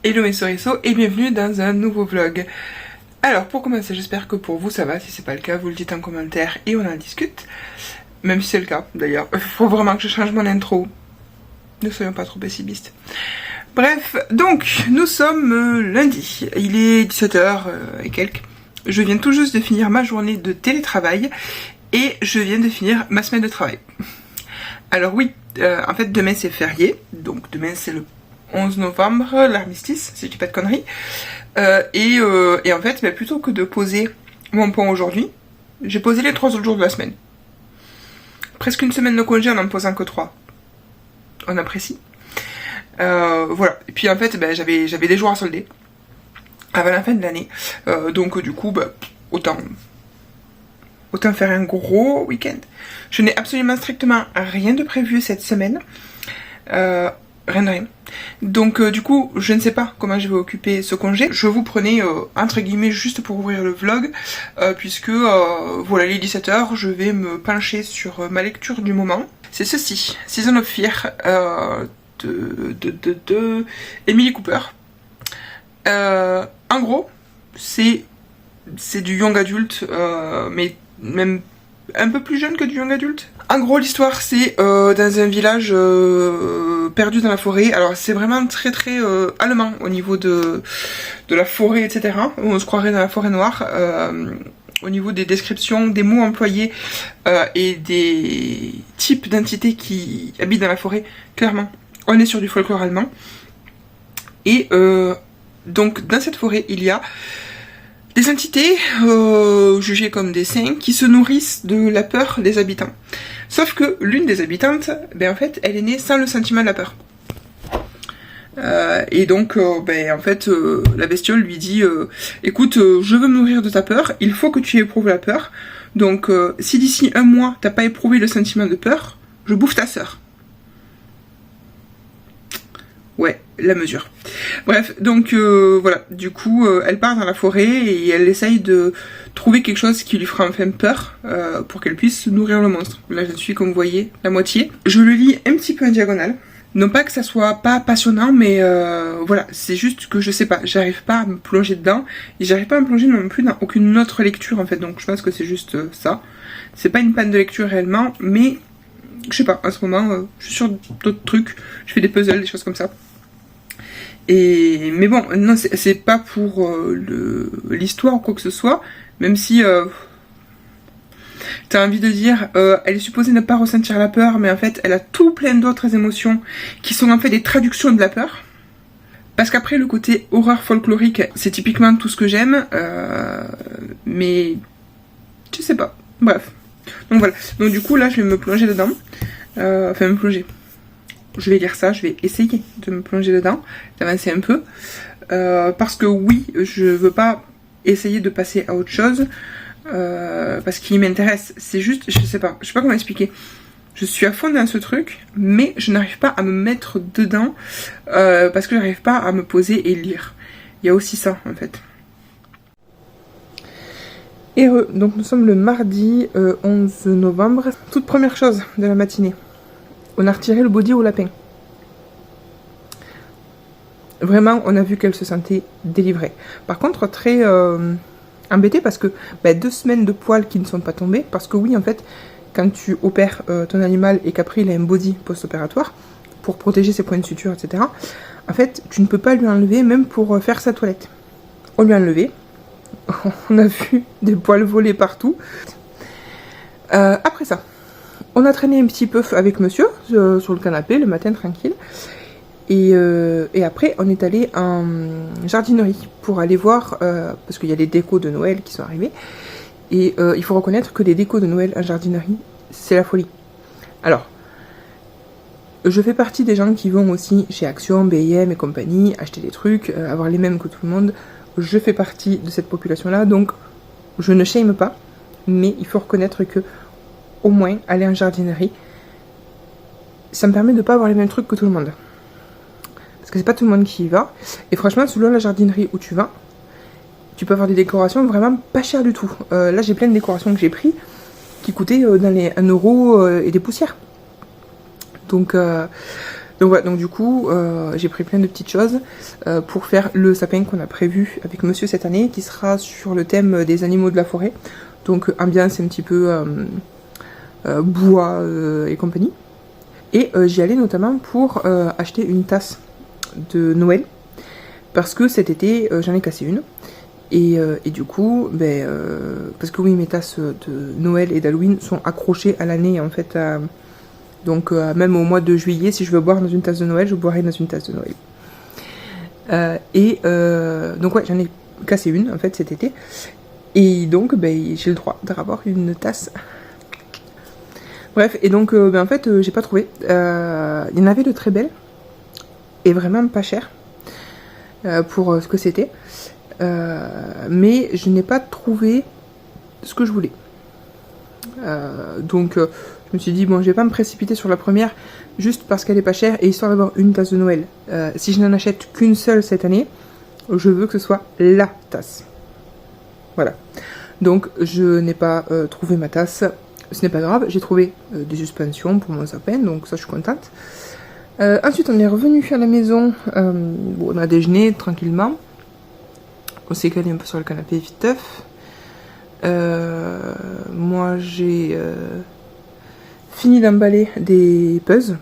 Hello mes sorissos et bienvenue dans un nouveau vlog. Alors pour commencer, j'espère que pour vous ça va. Si c'est pas le cas, vous le dites en commentaire et on en discute. Même si c'est le cas d'ailleurs. Il faut vraiment que je change mon intro. Ne soyons pas trop pessimistes. Bref, donc nous sommes lundi. Il est 17h et quelques. Je viens tout juste de finir ma journée de télétravail et je viens de finir ma semaine de travail. Alors oui, en fait demain c'est férié. Donc demain c'est le 11 novembre, l'armistice, si je dis pas de conneries. Et en fait, plutôt que de poser mon pont aujourd'hui, j'ai posé les 3 autres jours de la semaine. Presque une semaine de congé en n'en posant que 3. On apprécie. Voilà. Et puis en fait, j'avais des jours à solder avant la fin de l'année. Donc du coup, autant faire un gros week-end. Je n'ai absolument strictement rien de prévu cette semaine. Rien de rien. Donc du coup, je ne sais pas comment je vais occuper ce congé. Je vous prenais entre guillemets juste pour ouvrir le vlog, puisque voilà, les 17h, je vais me pencher sur ma lecture du moment. C'est ceci, Season of Fear de Emily Cooper. En gros, c'est du young adulte, mais même un peu plus jeune que du young adulte. En gros, l'histoire c'est dans un village perdu dans la forêt. Alors c'est vraiment très allemand au niveau de la forêt, etc. On se croirait dans la forêt noire. Au niveau des descriptions, des mots employés et des types d'entités qui habitent dans la forêt, clairement, on est sur du folklore allemand. Et donc dans cette forêt, il y a des entités jugées comme des saints qui se nourrissent de la peur des habitants. Sauf que l'une des habitantes, en fait, elle est née sans le sentiment de la peur. Et donc, en fait, la bestiole lui dit écoute, je veux me nourrir de ta peur, il faut que tu éprouves la peur. Donc, si d'ici un mois, t'as pas éprouvé le sentiment de peur, je bouffe ta sœur. Ouais, la mesure. Bref, donc voilà, du coup, elle part dans la forêt et elle essaye de trouver quelque chose qui lui fera enfin peur pour qu'elle puisse nourrir le monstre. Là, je suis, comme vous voyez, la moitié. Je le lis un petit peu en diagonale. Non pas que ça soit pas passionnant, mais voilà, c'est juste que je sais pas, j'arrive pas à me plonger dedans et j'arrive pas à me plonger non plus dans aucune autre lecture en fait, donc je pense que c'est juste ça. C'est pas une panne de lecture réellement, mais je sais pas, en ce moment, je suis sur d'autres trucs, je fais des puzzles, des choses comme ça. Mais bon, non, c'est pas pour l'histoire ou quoi que ce soit, même si t'as envie de dire elle est supposée ne pas ressentir la peur, mais en fait elle a tout plein d'autres émotions qui sont en fait des traductions de la peur. Parce qu'après le côté horreur folklorique, c'est typiquement tout ce que j'aime, mais je sais pas, bref. Donc voilà, donc du coup là je vais me plonger dedans, enfin me plonger. Je vais lire ça, je vais essayer de me plonger dedans, d'avancer un peu. Parce que oui, je veux pas essayer de passer à autre chose. Parce qu'il m'intéresse. C'est juste, je sais pas comment expliquer. Je suis à fond dans ce truc, mais je n'arrive pas à me mettre dedans. Parce que j'arrive pas à me poser et lire. Il y a aussi ça, en fait. Et donc nous sommes le mardi 11 novembre. Toute première chose de la matinée. On a retiré le body au lapin. Vraiment, on a vu qu'elle se sentait délivrée. Par contre, très embêtée parce que 2 semaines de poils qui ne sont pas tombés. Parce que oui, en fait, quand tu opères ton animal et qu'après il a un body post-opératoire, pour protéger ses points de suture, etc., en fait, tu ne peux pas lui enlever même pour faire sa toilette. On lui a enlevé. On a vu des poils voler partout. Après ça, on a traîné un petit peu avec monsieur sur le canapé le matin tranquille. Et après on est allé en jardinerie pour aller voir, parce qu'il y a les décos de Noël qui sont arrivés. Et il faut reconnaître que les décos de Noël en jardinerie, c'est la folie. Alors, je fais partie des gens qui vont aussi chez Action, B&M et compagnie, acheter des trucs, avoir les mêmes que tout le monde. Je fais partie de cette population-là, donc je ne shame pas. Mais il faut reconnaître que au moins aller en jardinerie, ça me permet de pas avoir les mêmes trucs que tout le monde. Parce que c'est pas tout le monde qui y va. Et franchement, selon la jardinerie où tu vas, tu peux avoir des décorations vraiment pas chères du tout. Là, j'ai plein de décorations que j'ai pris qui coûtaient dans les 1 euro et des poussières. Donc Donc voilà, donc du coup, j'ai pris plein de petites choses pour faire le sapin qu'on a prévu avec monsieur cette année, qui sera sur le thème des animaux de la forêt. Donc ambiance un petit peu bois et compagnie. Et j'y allais notamment pour acheter une tasse de Noël, parce que cet été, j'en ai cassé une. Et du coup, parce que oui, mes tasses de Noël et d'Halloween sont accrochées à l'année, en fait. Donc même au mois de juillet, si je veux boire dans une tasse de Noël, je boirai dans une tasse de Noël. Donc ouais, j'en ai cassé une, en fait, cet été. Et donc, j'ai le droit d'avoir une tasse. Bref, et donc, en fait, j'ai pas trouvé. Il y en avait de très belles, et vraiment pas chères, pour ce que c'était. Mais je n'ai pas trouvé ce que je voulais. Donc je me suis dit bon, je vais pas me précipiter sur la première juste parce qu'elle est pas chère et histoire d'avoir une tasse de Noël. Si je n'en achète qu'une seule cette année, je veux que ce soit la tasse. Voilà. Donc je n'ai pas trouvé ma tasse. Ce n'est pas grave, j'ai trouvé des suspensions pour mon sapin, donc ça je suis contente. Ensuite on est revenu à la maison, bon, on a déjeuné tranquillement. On s'est calé un peu sur le canapé viteuf. Moi j'ai fini d'emballer des puzzles.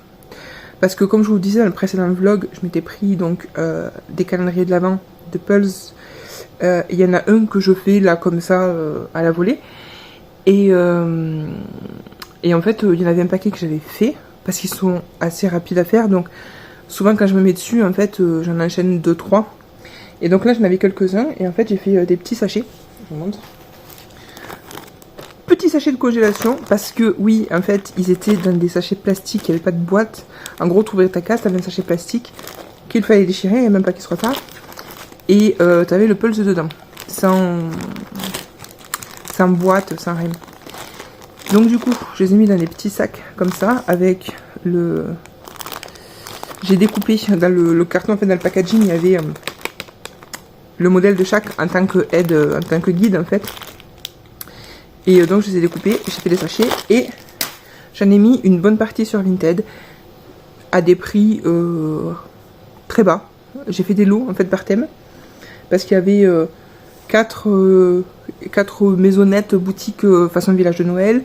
Parce que comme je vous le disais dans le précédent vlog, je m'étais pris donc des calendriers de l'Avent, de puzzles. Il y en a un que je fais là comme ça à la volée. Et en fait il y en avait un paquet que j'avais fait. Parce qu'ils sont assez rapides à faire. Donc souvent quand je me mets dessus, en fait j'en enchaîne 2-3. Et donc là j'en avais quelques-uns et en fait j'ai fait des petits sachets, je vous montre. Petits sachets de congélation parce que oui en fait ils étaient dans des sachets plastiques, il n'y avait pas de boîte. En gros tu ouvrais ta casse, t'avais un sachet plastique qu'il fallait déchirer, il n'y a même pas qu'il se repart. Et t'avais le pulse dedans, sans boîte, sans rien. Donc du coup je les ai mis dans des petits sacs comme ça avec le... J'ai découpé dans le carton, en fait dans le packaging il y avait... le modèle de chaque en tant que aide, en tant que guide en fait. Et donc je les ai découpés, j'ai fait des sachets et j'en ai mis une bonne partie sur Vinted à des prix très bas. J'ai fait des lots en fait par thème parce qu'il y avait 4 maisonnettes boutiques façon village de Noël,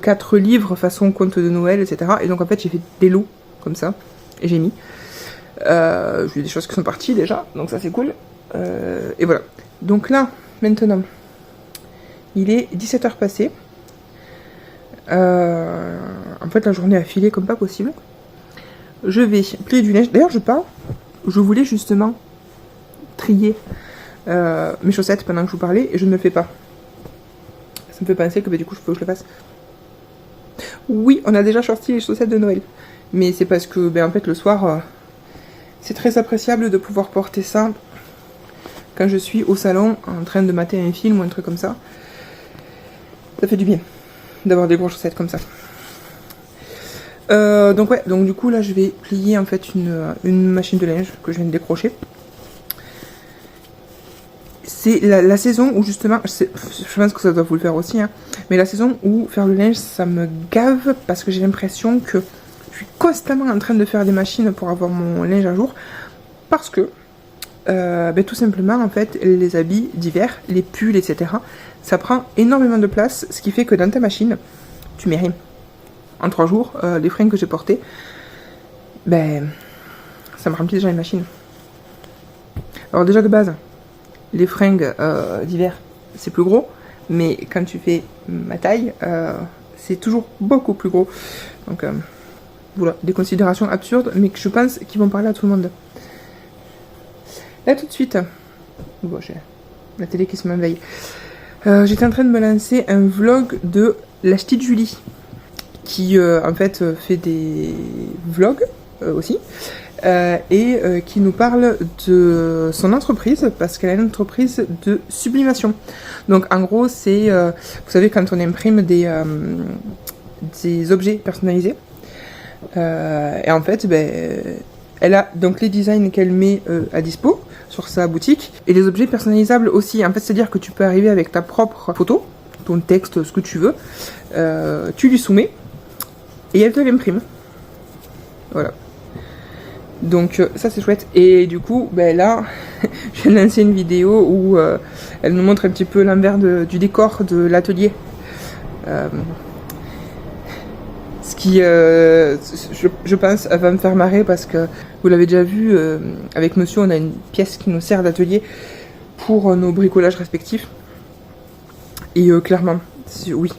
4 livres façon conte de Noël, etc. Et donc en fait j'ai fait des lots comme ça et j'ai mis. J'ai des choses qui sont parties déjà, donc ça c'est cool. Et voilà. Donc là, maintenant, il est 17h passé. En fait, la journée a filé comme pas possible. Je vais plier du linge. D'ailleurs, je voulais justement trier mes chaussettes pendant que je vous parlais et je ne le fais pas. Ça me fait penser que du coup, il faut que je le fasse. Oui, on a déjà sorti les chaussettes de Noël. Mais c'est parce que, en fait, le soir, c'est très appréciable de pouvoir porter ça quand je suis au salon en train de mater un film ou un truc comme ça. Ça fait du bien d'avoir des grosses chaussettes comme ça. Donc ouais, donc du coup là je vais plier en fait une machine de linge que je viens de décrocher. C'est la saison où justement, je pense que ça doit vous le faire aussi, hein, mais la saison où faire le linge ça me gave parce que j'ai l'impression que je suis constamment en train de faire des machines pour avoir mon linge à jour. Parce que tout simplement en fait les habits d'hiver, les pulls, etc. ça prend énormément de place, ce qui fait que dans ta machine tu mets rien. En 3 jours, les fringues que j'ai portées, ça me remplit déjà les machines. Alors déjà de base, les fringues d'hiver c'est plus gros, mais quand tu fais ma taille, c'est toujours beaucoup plus gros. Donc voilà, des considérations absurdes, mais que je pense qu'ils vont parler à tout le monde. Là tout de suite, bon, j'ai la télé qui se m'éveille. J'étais en train de me lancer un vlog de la petite Julie, qui en fait fait des vlogs aussi, et qui nous parle de son entreprise, parce qu'elle a une entreprise de sublimation. Donc en gros c'est, vous savez quand on imprime des objets personnalisés, et en fait elle a donc les designs qu'elle met à dispo sur sa boutique et les objets personnalisables aussi. En fait, c'est-à-dire que tu peux arriver avec ta propre photo, ton texte, ce que tu veux, tu lui soumets et elle te l'imprime. Voilà. Donc ça c'est chouette. Et du coup, ben là, je viens de lancer une vidéo où elle nous montre un petit peu l'envers du décor de l'atelier. Ce qui, je pense, va me faire marrer parce que vous l'avez déjà vu, avec monsieur, on a une pièce qui nous sert d'atelier pour nos bricolages respectifs. Et clairement, oui,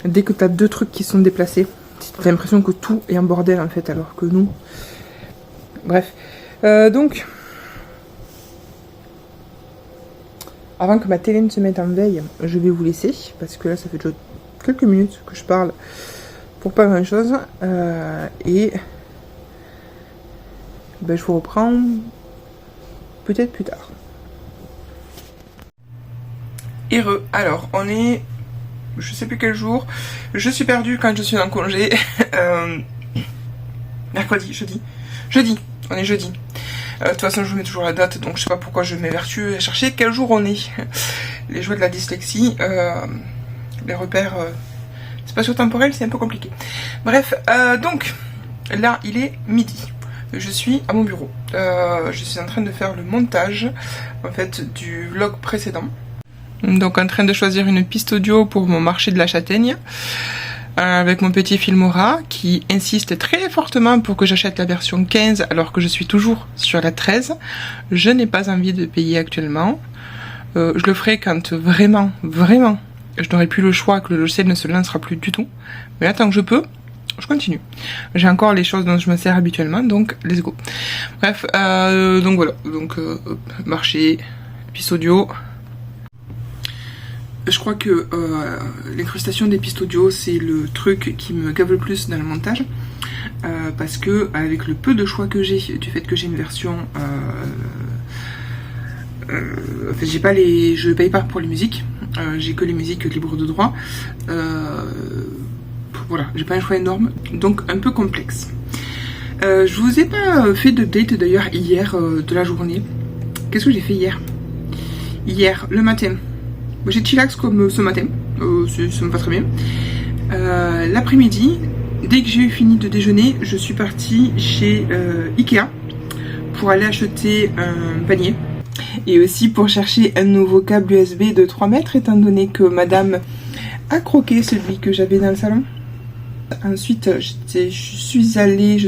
dès que tu as deux trucs qui sont déplacés, tu as l'impression que tout est en bordel en fait, alors que nous... Bref, donc, avant que ma télé ne se mette en veille, je vais vous laisser, parce que là ça fait déjà quelques minutes que je parle pour pas grand chose, et ben, je vous reprends peut-être plus tard. Heureux, alors on est, je sais plus quel jour, je suis perdue quand je suis en congé, mercredi, jeudi, on est jeudi. De toute façon je vous mets toujours la date, donc je sais pas pourquoi je m'évertue à chercher quel jour on est. Les joies de la dyslexie, les repères spatio-temporels, c'est un peu compliqué. Bref, donc là il est midi. Je suis à mon bureau. Je suis en train de faire le montage en fait du vlog précédent. Donc en train de choisir une piste audio pour mon marché de la châtaigne. Avec mon petit Filmora qui insiste très fortement pour que j'achète la version 15 alors que je suis toujours sur la 13. Je n'ai pas envie de payer actuellement. Je le ferai quand vraiment, je n'aurai plus le choix, que le logiciel ne se lancera plus du tout. Mais là, tant que je peux, je continue. J'ai encore les choses dont je me sers habituellement, donc let's go. Bref, donc voilà. Donc, marché, piste audio. Je crois que l'incrustation des pistes audio, c'est le truc qui me gave le plus dans le montage. Parce que, avec le peu de choix que j'ai, du fait que j'ai une version... en fait, j'ai pas les, je paye pas pour les musiques, j'ai que les musiques libres de droit. Voilà, j'ai pas un choix énorme, donc un peu complexe. Je vous ai pas fait d'update d'ailleurs hier de la journée. Qu'est-ce que j'ai fait hier? Hier, le matin, j'ai chillax comme ce matin, ça me va très bien. L'après-midi, dès que j'ai eu fini de déjeuner, je suis partie chez Ikea pour aller acheter un panier. Et aussi pour chercher un nouveau câble USB de 3 mètres, étant donné que madame a croqué celui que j'avais dans le salon. Ensuite, je suis allée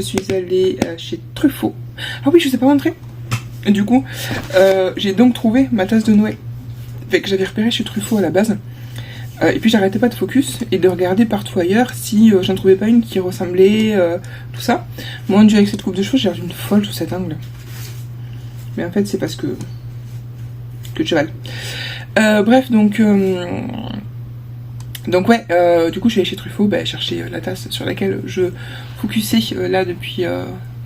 chez Truffaut. Ah oui, je ne sais pas rentrer. Du coup, j'ai donc trouvé ma tasse de Noël. Fait que j'avais repéré chez Truffaut à la base. Et puis j'arrêtais pas de focus et de regarder partout ailleurs si j'en trouvais pas une qui ressemblait, tout ça. Mon Dieu, avec cette coupe de cheveux, j'ai l'air d'une folle sous cet angle. Mais en fait, c'est parce que de cheval. Bref, donc ouais, du coup je suis allée chez Truffaut chercher la tasse sur laquelle je focusais là depuis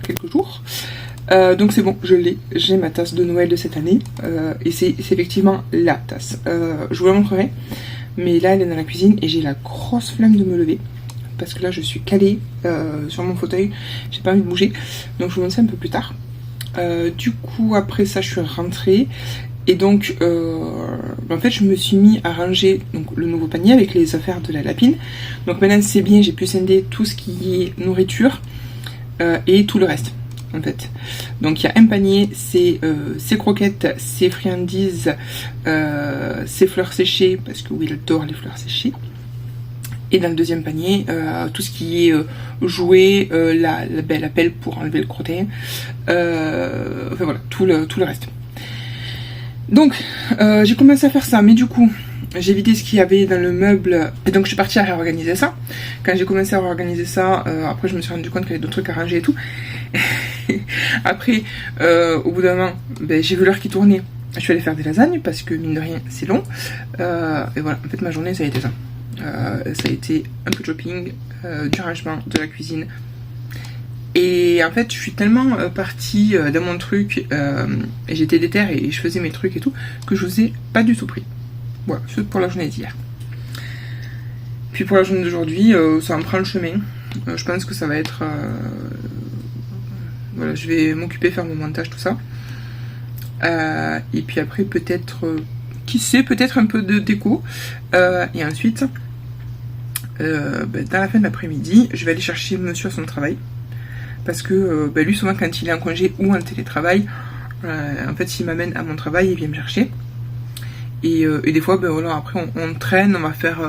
quelques jours. Donc c'est bon, je l'ai, j'ai ma tasse de Noël de cette année, et c'est effectivement la tasse. Je vous la montrerai, mais là elle est dans la cuisine et j'ai la grosse flemme de me lever, parce que là je suis calée sur mon fauteuil, j'ai pas envie de bouger, donc je vous montre ça un peu plus tard. Du coup après ça je suis rentrée. Et donc, en fait, je me suis mis à ranger donc, le nouveau panier avec les affaires de la lapine. Donc maintenant, c'est bien, j'ai pu scinder tout ce qui est nourriture et tout le reste, en fait. Donc, il y a un panier, c'est ses croquettes, ses friandises, ses fleurs séchées, parce que oui, il adore les fleurs séchées. Et dans le deuxième panier, tout ce qui est jouet, la pelle pour enlever le crottin. Enfin voilà, tout le reste. Donc, j'ai commencé à faire ça, mais du coup, j'ai vidé ce qu'il y avait dans le meuble, et donc je suis partie à réorganiser ça. Quand j'ai commencé à réorganiser ça, après je me suis rendu compte qu'il y avait d'autres trucs à ranger et tout. Après, au bout d'un moment, j'ai vu l'heure qui tournait. Je suis allée faire des lasagnes, parce que mine de rien, c'est long. Et voilà, en fait ma journée, ça a été ça. Ça a été un peu de shopping, du rangement, de la cuisine. Et en fait, je suis tellement partie dans mon truc, et j'étais déter et je faisais mes trucs et tout, que je vous ai pas du tout pris. Voilà, c'est pour la journée d'hier. Puis pour la journée d'aujourd'hui, ça en prend le chemin. Je pense que ça va être... voilà, je vais m'occuper, faire mon montage, tout ça. Et puis après, peut-être... qui sait, peut-être un peu de déco. Et ensuite, dans la fin de l'après-midi, je vais aller chercher monsieur à son travail. parce que lui souvent quand il est en congé ou en télétravail, en fait s'il m'amène à mon travail, il vient me chercher. Et des fois, voilà, après on traîne, on va faire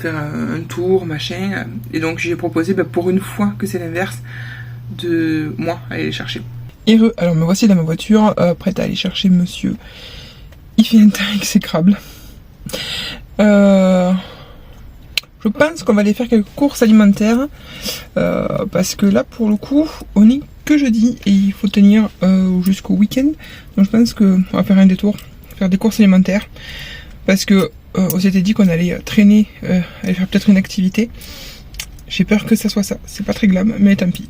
un tour, machin. Et donc j'ai proposé pour une fois que c'est l'inverse, de moi aller les chercher. Heureux, alors me voici dans ma voiture, prête à aller chercher monsieur. Il fait un temps exécrable. Je pense qu'on va aller faire quelques courses alimentaires parce que là pour le coup on est que jeudi et il faut tenir jusqu'au week-end. Donc je pense qu'on va faire un détour, faire des courses alimentaires parce que on s'était dit qu'on allait traîner, aller faire peut-être une activité. J'ai peur que ça soit ça, c'est pas très glam mais tant pis.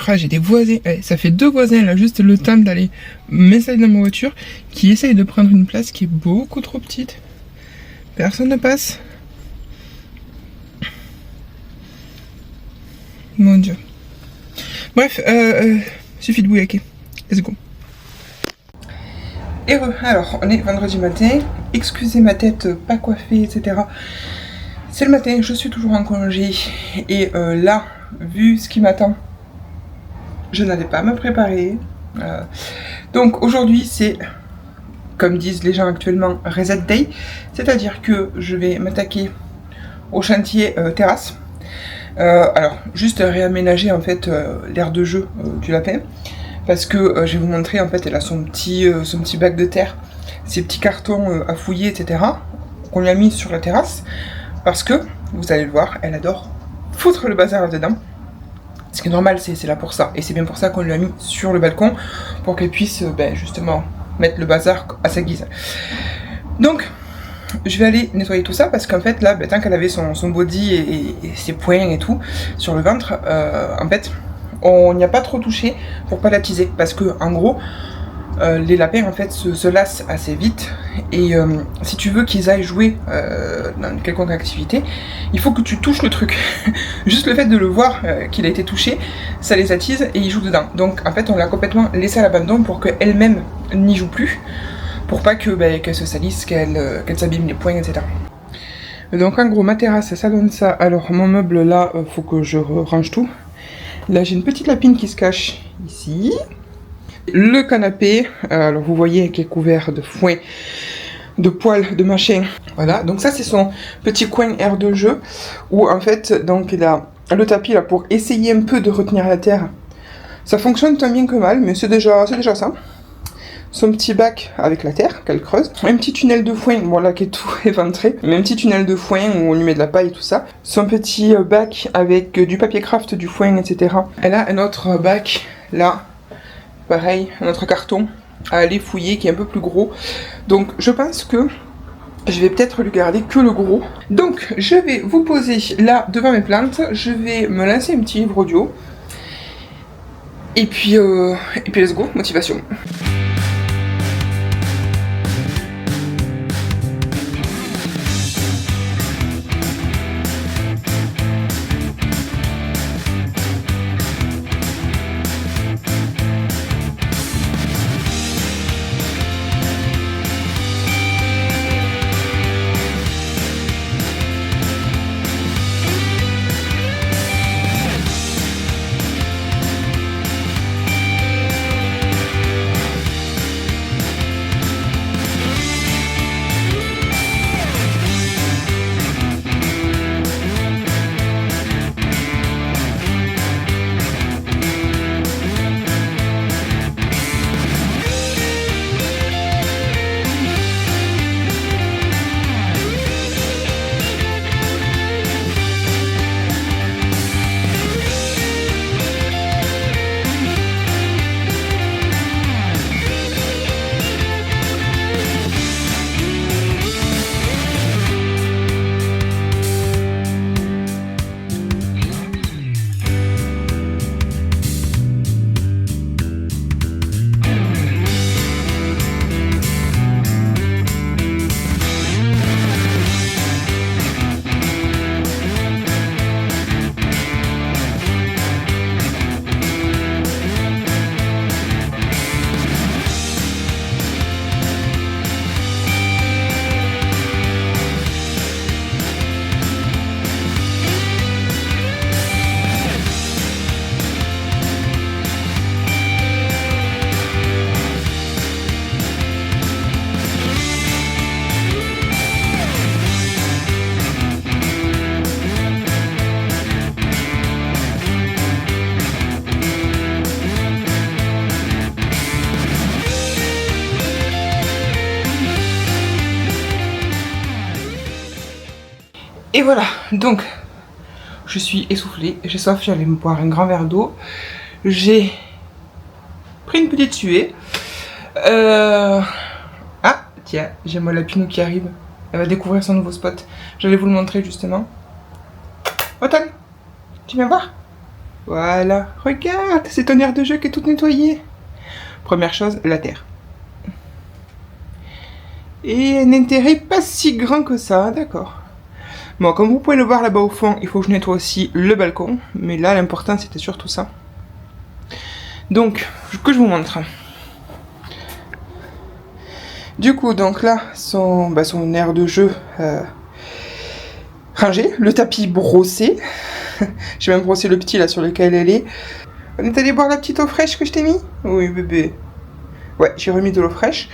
Ah, j'ai des voisins, ça fait 2 voisins là, juste le temps d'aller m'installer dans ma voiture, qui essayent de prendre une place qui est beaucoup trop petite. Personne ne passe. Mon dieu. Bref, suffit de bouillaquer. Let's go. Heureux, alors on est vendredi matin, excusez ma tête pas coiffée, etc. C'est le matin, je suis toujours en congé, et là, vu ce qui m'attend, je n'avais pas à me préparer. Donc aujourd'hui c'est, comme disent les gens actuellement, Reset Day. C'est-à-dire que je vais m'attaquer au chantier terrasse. Alors juste réaménager en fait l'aire de jeu du lapin. Parce que je vais vous montrer, en fait elle a son petit bac de terre, ses petits cartons à fouiller, etc. qu'on lui a mis sur la terrasse. Parce que, vous allez le voir, elle adore foutre le bazar là-dedans. Ce qui est normal, c'est là pour ça. Et c'est bien pour ça qu'on lui a mis sur le balcon, pour qu'elle puisse justement mettre le bazar à sa guise. Donc, je vais aller nettoyer tout ça, parce qu'en fait, là, tant qu'elle avait son body et ses poings et tout, sur le ventre, en fait, on n'y a pas trop touché pour pas l'attiser. Parce que, en gros, les lapins, en fait, se lassent assez vite. Et si tu veux qu'ils aillent jouer dans quelconque activité, il faut que tu touches le truc. Juste le fait de le voir qu'il a été touché, ça les attise et ils jouent dedans. Donc en fait on l'a complètement laissé à l'abandon pour qu'elle-même n'y joue plus, pour pas qu'elle se salisse, qu'elle s'abîme les poings, etc. Donc en gros ma terrasse ça donne ça. Alors mon meuble là, faut que je range tout. Là j'ai une petite lapine qui se cache ici. Le canapé, alors vous voyez qu'il est couvert de foin, de poils, de machin. Voilà, donc ça c'est son petit coin air de jeu où en fait donc il a le tapis là pour essayer un peu de retenir la terre. Ça fonctionne tant bien que mal, mais c'est déjà ça. Son petit bac avec la terre qu'elle creuse. Un petit tunnel de foin, voilà qui est tout éventré. Mais un petit tunnel de foin où on lui met de la paille et tout ça. Son petit bac avec du papier craft, du foin, etc. Elle a un autre bac là. Pareil, un autre carton à aller fouiller qui est un peu plus gros. Donc je pense que je vais peut-être lui garder que le gros. Donc je vais vous poser là devant mes plantes. Je vais me lancer un petit livre audio. Et puis let's go, motivation. Et voilà, donc je suis essoufflée, j'ai soif, j'allais me boire un grand verre d'eau. J'ai pris une petite suée. Ah, tiens, j'ai moi la Pinot qui arrive. Elle va découvrir son nouveau spot. J'allais vous le montrer justement. Automne, tu viens voir? Voilà, regarde, c'est ton aire de jeu qui est toute nettoyée. Première chose, la terre. Et un intérêt pas si grand que ça, d'accord. Bon, comme vous pouvez le voir là-bas au fond, il faut que je nettoie aussi le balcon. Mais là, l'important, c'était surtout ça. Donc, que je vous montre. Du coup, donc là, son aire de jeu rangé, le tapis brossé. J'ai même brossé le petit là sur lequel elle est. On est allé boire la petite eau fraîche que je t'ai mis? Oui, bébé. Ouais, j'ai remis de l'eau fraîche.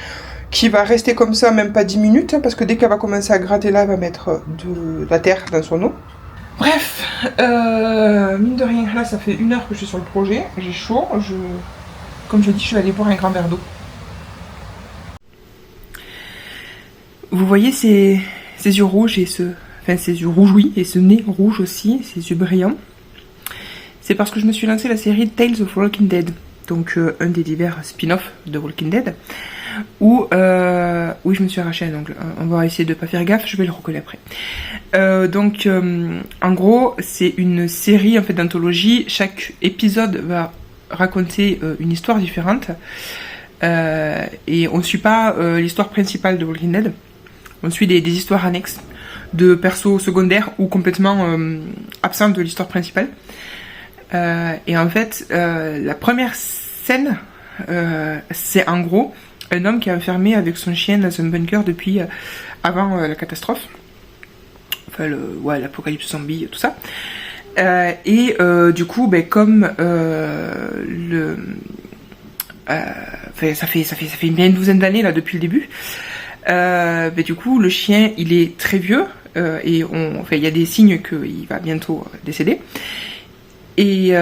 Qui va rester comme ça, même pas 10 minutes, hein, parce que dès qu'elle va commencer à gratter là, elle va mettre de la terre dans son eau. Bref, mine de rien, là ça fait 1 heure que je suis sur le projet, j'ai chaud, comme je dis, je vais aller boire un grand verre d'eau. Vous voyez ces yeux rouges et ces yeux rouges oui, et ce nez rouge aussi, ces yeux brillants. C'est parce que je me suis lancé la série Tales of Walking Dead, donc un des divers spin-offs de Walking Dead. Où oui, je me suis arraché un ongle. On va essayer de pas faire gaffe, je vais le recoller après. En gros, c'est une série en fait d'anthologie. Chaque épisode va raconter une histoire différente. Et on ne suit pas l'histoire principale de Walking Dead. On suit des histoires annexes de persos secondaires ou complètement absents de l'histoire principale. Et en fait, la première scène, c'est en gros un homme qui est enfermé avec son chien dans un bunker depuis avant la catastrophe. Enfin, l'apocalypse zombie, tout ça. Du coup, comme ça fait bien une douzaine d'années là depuis le début. Du coup, le chien, il est très vieux et il y a des signes qu'il va bientôt décéder. Et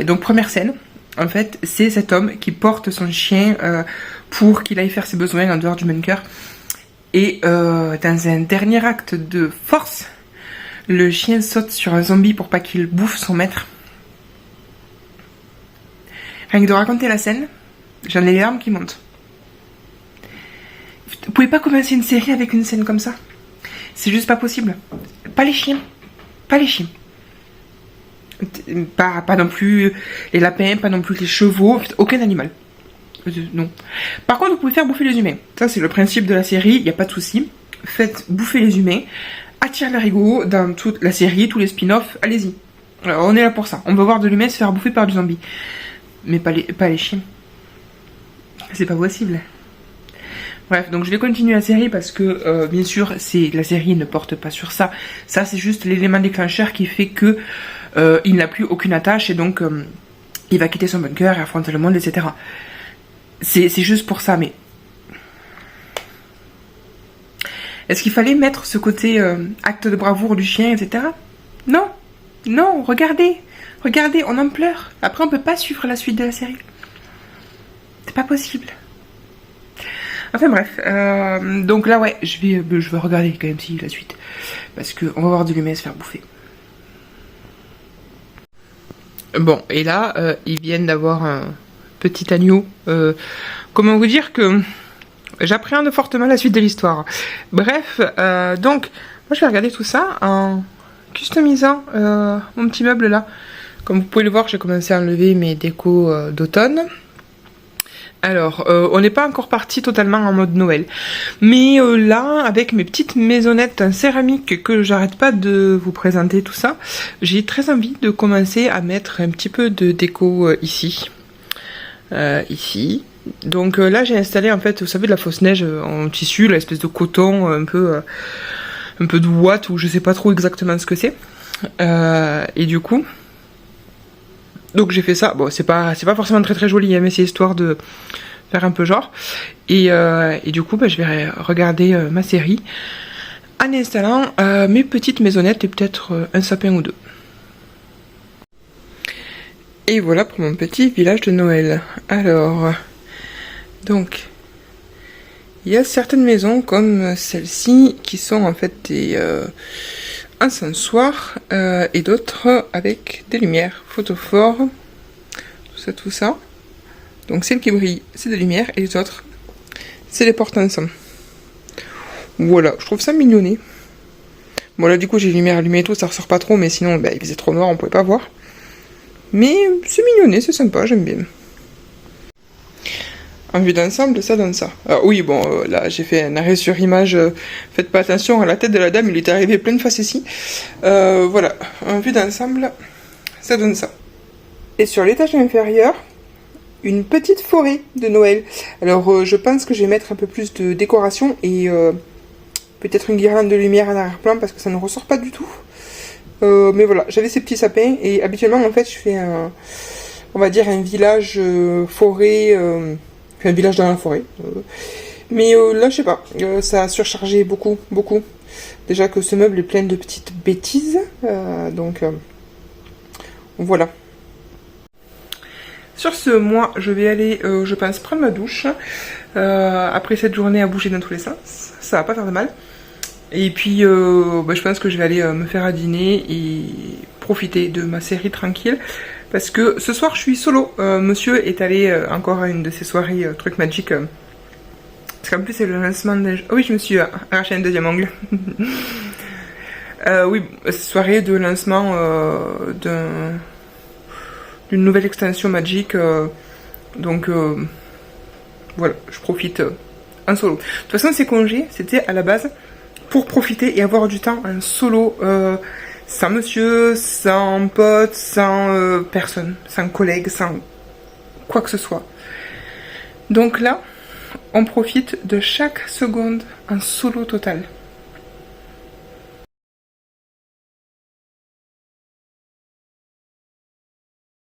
donc, première scène, en fait, c'est cet homme qui porte son chien pour qu'il aille faire ses besoins en dehors du bunker. Et dans un dernier acte de force, le chien saute sur un zombie pour pas qu'il bouffe son maître. Rien que de raconter la scène, j'en ai les larmes qui montent. Vous pouvez pas commencer une série avec une scène comme ça. C'est juste pas possible. Pas les chiens. Pas les chiens. Pas non plus les lapins, pas non plus les chevaux, aucun animal. Non. Par contre, vous pouvez faire bouffer les humains. Ça, c'est le principe de la série, il n'y a pas de souci. Faites bouffer les humains. Attire l'arigot dans toute la série, tous les spin-offs, allez-y. Alors, on est là pour ça. On va voir de l'humain se faire bouffer par du zombie. Mais pas les chiens. C'est pas possible. Bref, donc je vais continuer la série parce que, bien sûr, la série ne porte pas sur ça. Ça, c'est juste l'élément déclencheur qui fait que il n'a plus aucune attache et donc il va quitter son bunker et affronter le monde, etc. C'est juste pour ça, mais... Est-ce qu'il fallait mettre ce côté acte de bravoure du chien, etc. Non. Non, regardez. Regardez, on en pleure. Après, on peut pas suivre la suite de la série. C'est pas possible. Enfin bref, donc là ouais, je vais regarder quand même si la suite. Parce qu'on va voir de l'humain se faire bouffer. Bon, et là, ils viennent d'avoir un petit agneau. Comment vous dire que j'appréhende fortement la suite de l'histoire. Bref, donc, moi je vais regarder tout ça en customisant mon petit meuble là. Comme vous pouvez le voir, j'ai commencé à enlever mes décos d'automne. Alors, on n'est pas encore parti totalement en mode Noël. Mais là, avec mes petites maisonnettes en céramique que j'arrête pas de vous présenter tout ça, j'ai très envie de commencer à mettre un petit peu de déco ici. Ici. Donc là, j'ai installé en fait, vous savez, de la fausse neige en tissu, l'espèce de coton un peu de ouate ou je sais pas trop exactement ce que c'est. Et du coup... Donc j'ai fait ça, bon c'est pas forcément très joli, hein, mais c'est histoire de faire un peu genre. Et du coup je vais regarder ma série en installant mes petites maisonnettes et peut-être un sapin ou deux. Et voilà pour mon petit village de Noël. Alors, donc, il y a certaines maisons comme celle-ci qui sont en fait des encensoirs et d'autres avec des lumières photophores, tout ça. Donc celle qui brille, c'est des lumières, et les autres, c'est les portes ensemble. Voilà, je trouve ça mignonné. Bon là du coup j'ai les lumières allumées et tout, ça ressort pas trop, mais sinon bah, il faisait trop noir, on pouvait pas voir. Mais c'est mignonné, c'est sympa, j'aime bien. En vue d'ensemble, ça donne ça. Alors oui, bon, là j'ai fait un arrêt sur image, faites pas attention à la tête de la dame, il est arrivé plein de facéties. Voilà, en vue d'ensemble, ça donne ça. Et sur l'étage inférieur, une petite forêt de Noël. Alors je pense que je vais mettre un peu plus de décoration et peut-être une guirlande de lumière en arrière-plan parce que ça ne ressort pas du tout. Mais voilà, j'avais ces petits sapins et habituellement en fait je fais on va dire un village forêt, un village dans la forêt. Mais là je sais pas, ça a surchargé beaucoup. Déjà que ce meuble est plein de petites bêtises, donc voilà. Sur ce, moi, je vais aller, je pense, prendre ma douche. Après cette journée à bouger dans tous les sens, ça va pas faire de mal. Et puis, bah, je pense que je vais aller me faire à dîner et profiter de ma série tranquille. Parce que ce soir, je suis solo. Monsieur est allé encore à une de ses soirées trucs magiques. Parce qu'en plus, c'est le lancement d'un... Oh oui, je me suis arraché un deuxième ongle. Oui, soirée de lancement d'une nouvelle extension Magic, donc voilà, je profite en solo. De toute façon, ces congés, c'était à la base pour profiter et avoir du temps en solo, sans monsieur, sans pote, sans personne, sans collègue, sans quoi que ce soit. Donc là, on profite de chaque seconde en solo total.